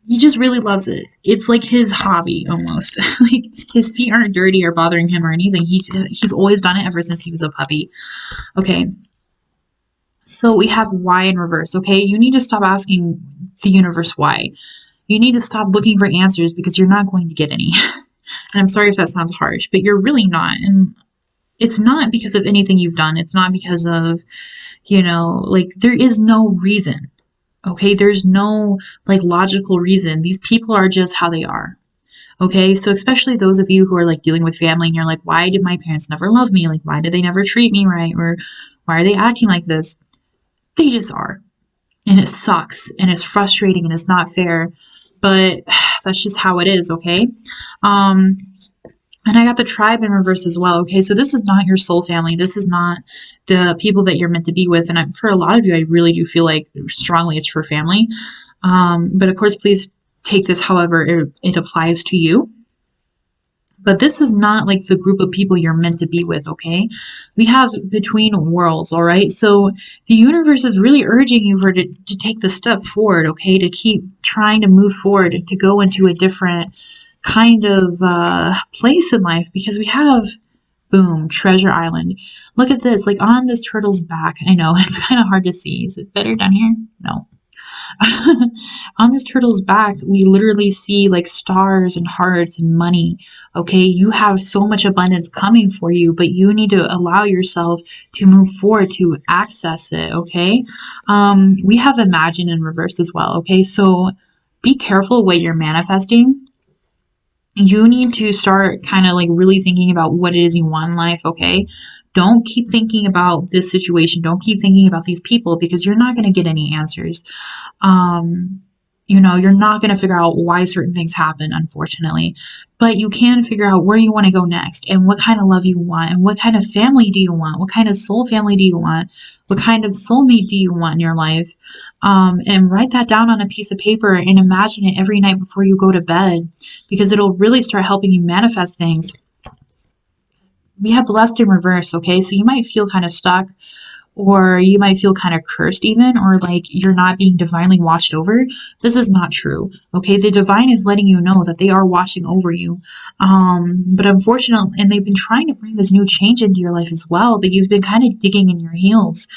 He just really loves it. It's like his hobby almost. Like his feet aren't dirty or bothering him or anything. He's always done it ever since he was a puppy. Okay. So we have why in reverse, okay? You need to stop asking the universe why. You need to stop looking for answers because you're not going to get any. And I'm sorry if that sounds harsh, but you're really not. And it's not because of anything you've done. It's not because of, like there is no reason. Okay, there's no like logical reason. These people are just how they are. Okay, so especially those of you who are like dealing with family and you're like, why did my parents never love me? Like, why did they never treat me right? Or why are they acting like this? They just are. And it sucks and it's frustrating and it's not fair. But that's just how it is, okay? Um, and I got the tribe in reverse as well. Okay, so this is not your soul family. This is not the people that you're meant to be with. And for a lot of you, I really do feel like strongly it's for family. But of course, please take this however it applies to you. But this is not like the group of people you're meant to be with, okay? We have between worlds, all right? So the universe is really urging you to take the step forward, okay? To keep trying to move forward, to go into a different kind of place in life because we have, boom, Treasure Island. Look at this, like on this turtle's back. I know, it's kind of hard to see. Is it better down here? No. On this turtle's back, we literally see like stars and hearts and money. Okay, you have so much abundance coming for you, but you need to allow yourself to move forward to access it. Okay, we have Imagine in reverse as well. Okay, so be careful what you're manifesting. You need to start kind of like really thinking about what it is you want in life. Okay, don't keep thinking about this situation. Don't keep thinking about these people because you're not going to get any answers. Um, you're not going to figure out why certain things happen, unfortunately, but you can figure out where you want to go next and what kind of love you want and what kind of family do you want? What kind of soul family do you want? What kind of soulmate do you want in your life? And write that down on a piece of paper and imagine it every night before you go to bed because it'll really start helping you manifest things. We have blessed in reverse, okay? So you might feel kind of stuck or you might feel kind of cursed even, or like you're not being divinely watched over. This is not true, okay? The divine is letting you know that they are watching over you. But unfortunately, and they've been trying to bring this new change into your life as well, but you've been kind of digging in your heels.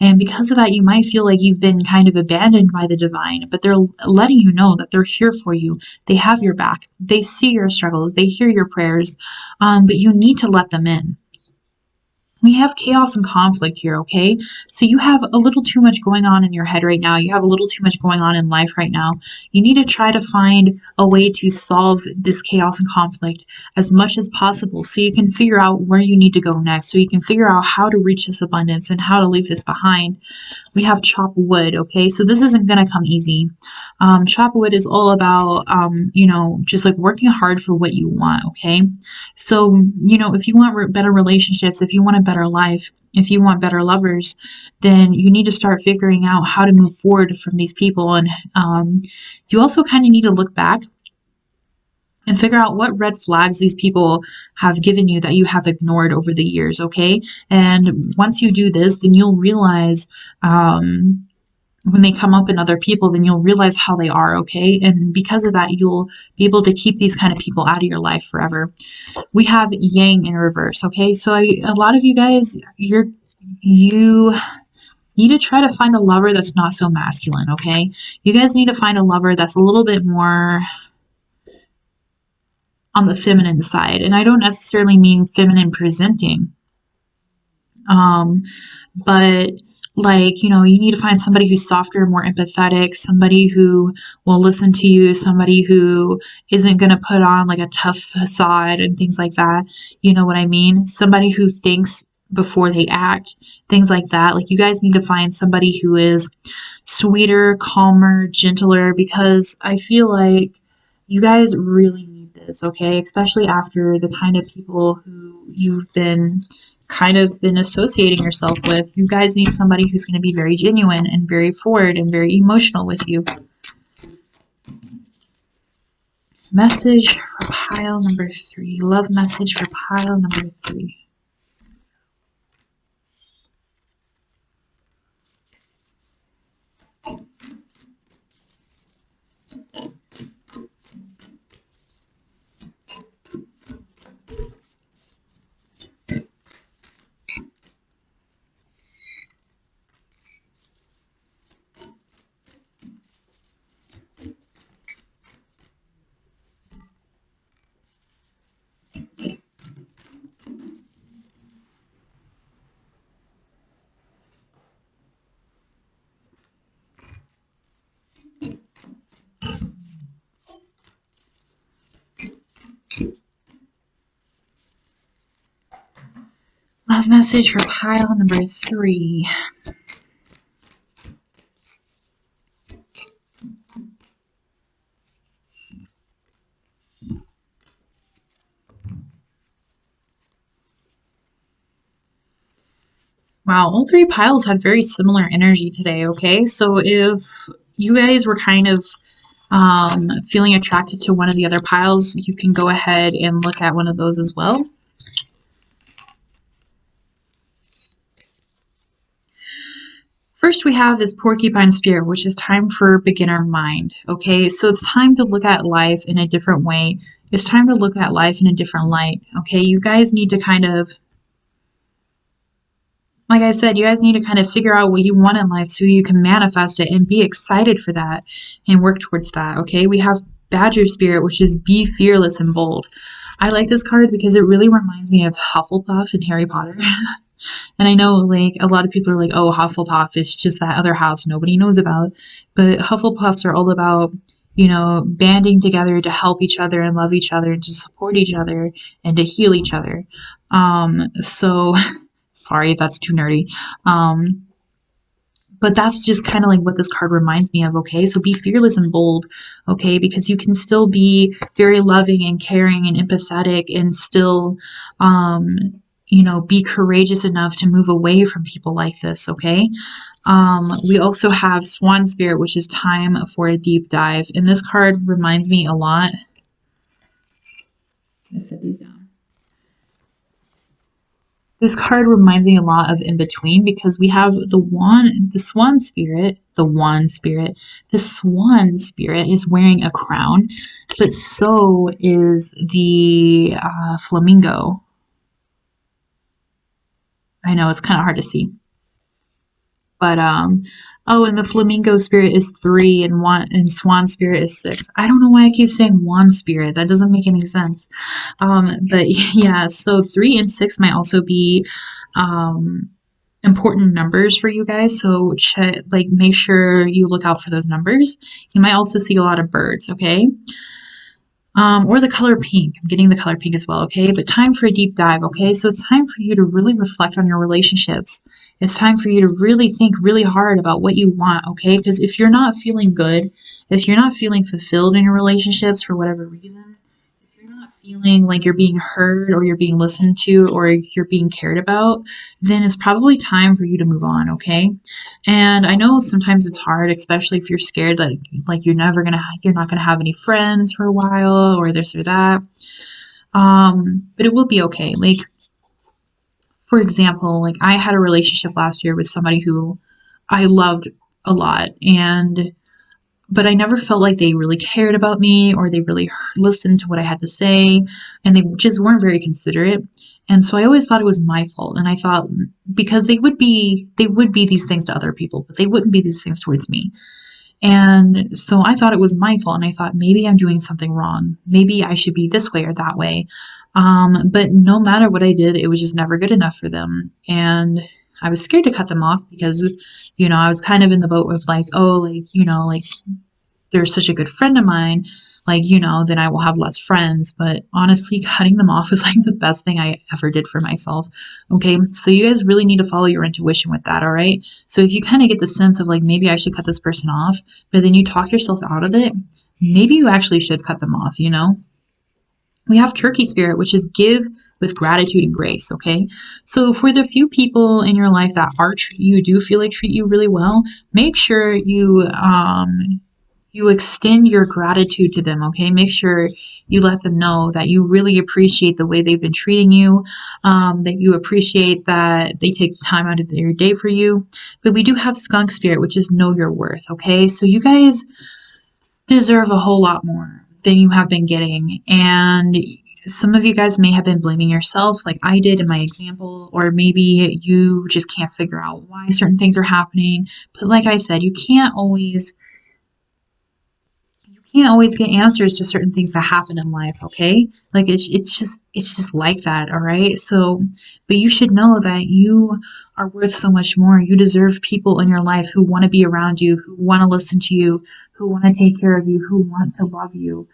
And because of that, you might feel like you've been kind of abandoned by the divine, but they're letting you know that they're here for you. They have your back. They see your struggles. They hear your prayers, but you need to let them in. We have chaos and conflict here, okay? So you have a little too much going on in your head right now. You have a little too much going on in life right now. You need to try to find a way to solve this chaos and conflict as much as possible so you can figure out where you need to go next, so you can figure out how to reach this abundance and how to leave this behind. we have chop wood, okay? So this isn't going to come easy. Chop wood is all about, you know, just like working hard for what you want, okay? So, you know, if you want better relationships, if you want a better life, if you want better lovers, then you need to start figuring out how to move forward from these people. And you also kind of need to look back and figure out what red flags these people have given you that you have ignored over the years, okay? And once you do this, then you'll realize when they come up in other people, then you'll realize how they are, okay? And because of that, you'll be able to keep these kind of people out of your life forever. We have yang in reverse, okay? So a lot of you guys, you need to try to find a lover that's not so masculine, okay? You guys need to find a lover that's a little bit more on the feminine side. And I don't necessarily mean feminine presenting. But like, you know, you need to find somebody who's softer, more empathetic, somebody who will listen to you, somebody who isn't going to put on like a tough facade and things like that. You know what I mean? Somebody who thinks before they act, things like that. Like, you guys need to find somebody who is sweeter, calmer, gentler, because I feel like you guys really need this, okay? Especially after the kind of people who you've been associating yourself with. You guys need somebody who's going to be very genuine and very forward and very emotional with you. Message for pile number 3. Love message for pile number 3. Love message for pile number 3. Wow, all 3 piles had very similar energy today, okay? So if you guys were kind of feeling attracted to one of the other piles, you can go ahead and look at one of those as well. First we have is Porcupine Spirit, which is time for beginner mind, okay? So it's time to look at life in a different way. It's time to look at life in a different light, okay? You guys need to kind of, like I said, you guys need to kind of figure out what you want in life so you can manifest it and be excited for that and work towards that, okay? We have Badger Spirit, which is be fearless and bold. I like this card because it really reminds me of Hufflepuff and Harry Potter. And I know, like, a lot of people are like, oh, Hufflepuff is just that other house nobody knows about. But Hufflepuffs are all about, you know, banding together to help each other and love each other and to support each other and to heal each other. So, sorry if that's too nerdy. But that's just kind of like what this card reminds me of, okay? So be fearless and bold, okay? Because you can still be very loving and caring and empathetic and still, you know, be courageous enough to move away from people like this, okay? We also have Swan Spirit, which is time for a deep dive. And this card reminds me a lot. I'm going to set these down. This card reminds me a lot of In Between because we have the Swan Spirit is wearing a crown, but so is the Flamingo. I know it's kind of hard to see, but oh, and the Flamingo Spirit is 3 and Swan Spirit is 6. I don't know why I keep saying Wand Spirit. That doesn't make any sense. But yeah, so 3 and 6 might also be important numbers for you guys. So make sure you look out for those numbers. You might also see a lot of birds, okay? or the color pink. I'm getting the color pink as well, okay? But time for a deep dive, okay? So it's time for you to really reflect on your relationships. It's time for you to really think really hard about what you want, okay? Because if you're not feeling good, if you're not feeling fulfilled in your relationships for whatever reason, if you're not feeling like you're being heard or you're being listened to or you're being cared about, then it's probably time for you to move on, okay? And I know sometimes it's hard, especially if you're scared that like you're not gonna have any friends for a while or this or that. But it will be okay. Like, for example, like I had a relationship last year with somebody who I loved a lot, and but I never felt like they really cared about me or they really listened to what I had to say, and they just weren't very considerate. And so I always thought it was my fault. And I thought because they would be these things to other people, but they wouldn't be these things towards me. And so I thought it was my fault. And I thought maybe I'm doing something wrong. Maybe I should be this way or that way. But no matter what I did, it was just never good enough for them. And I was scared to cut them off because, I was kind of in the boat with like, oh, like, like they're such a good friend of mine, like, then I will have less friends. But honestly, cutting them off was like the best thing I ever did for myself. Okay. So you guys really need to follow your intuition with that. All right. So if you kind of get the sense of like, maybe I should cut this person off, but then you talk yourself out of it, maybe you actually should cut them off, We have turkey spirit, which is give with gratitude and grace. Okay. So for the few people in your life that you do feel like treat you really well, make sure you extend your gratitude to them, okay? Make sure you let them know that you really appreciate the way they've been treating you, that you appreciate that they take time out of their day for you. But we do have skunk spirit, which is know your worth, okay? So you guys deserve a whole lot more than you have been getting. And some of you guys may have been blaming yourself like I did in my example, or maybe you just can't figure out why certain things are happening. But like I said, you can't always get answers to certain things that happen in life, okay? Like it's just like that, all right? So, but you should know that you are worth so much more. You deserve people in your life who want to be around you, who want to listen to you, who want to take care of you, who want to love you.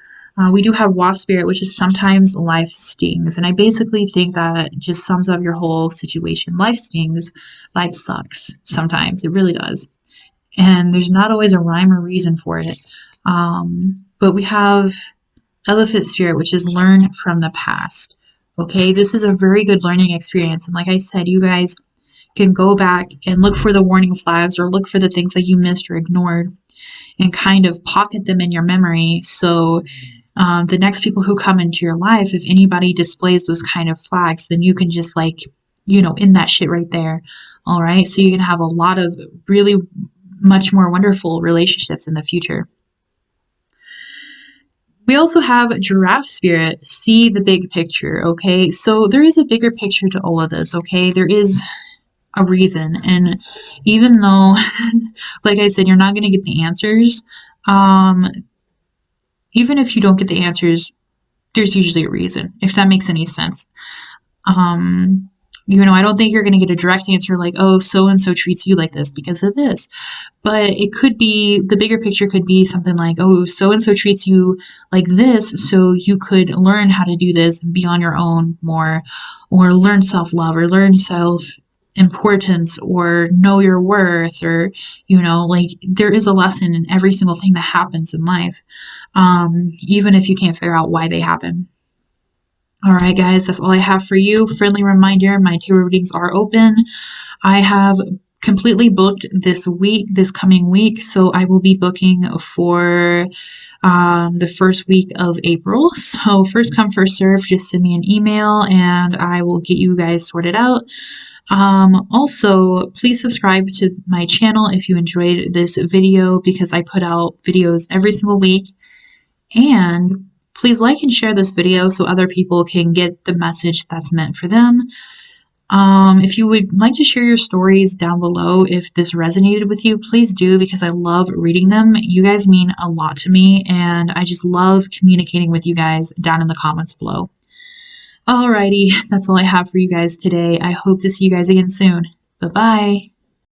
We do have wasp spirit, which is sometimes life stings. And I basically think that just sums up your whole situation. Life stings. Life sucks sometimes. It really does. And there's not always a rhyme or reason for it. But we have elephant spirit, which is learn from the past. Okay, this is a very good learning experience. And like I said, you guys can go back and look for the warning flags or look for the things that you missed or ignored and kind of pocket them in your memory. So the next people who come into your life, if anybody displays those kind of flags, then you can just like, end that shit right there. All right. So you can have a lot of really much more wonderful relationships in the future. We also have giraffe spirit, see the big picture, okay? So there is a bigger picture to all of this, okay? There is a reason. And even though, like I said, you're not going to get the answers, even if you don't get the answers, there's usually a reason, if that makes any sense. I don't think you're going to get a direct answer like, oh, so-and-so treats you like this because of this. But it could be, the bigger picture could be something like, oh, so-and-so treats you like this, so you could learn how to do this and be on your own more, or learn self-love, or learn self-importance, or know your worth, or, like there is a lesson in every single thing that happens in life, even if you can't figure out why they happen. All right, guys, that's all I have for you. Friendly reminder, my tarot readings are open. I have completely booked this coming week, so I will be booking for the first week of April. So first come, first serve, just send me an email and I will get you guys sorted out. Also, please subscribe to my channel if you enjoyed this video, because I put out videos every single week. And please like and share this video so other people can get the message that's meant for them. If you would like to share your stories down below, if this resonated with you, please do, because I love reading them. You guys mean a lot to me, and I just love communicating with you guys down in the comments below. Alrighty, that's all I have for you guys today. I hope to see you guys again soon. Bye-bye.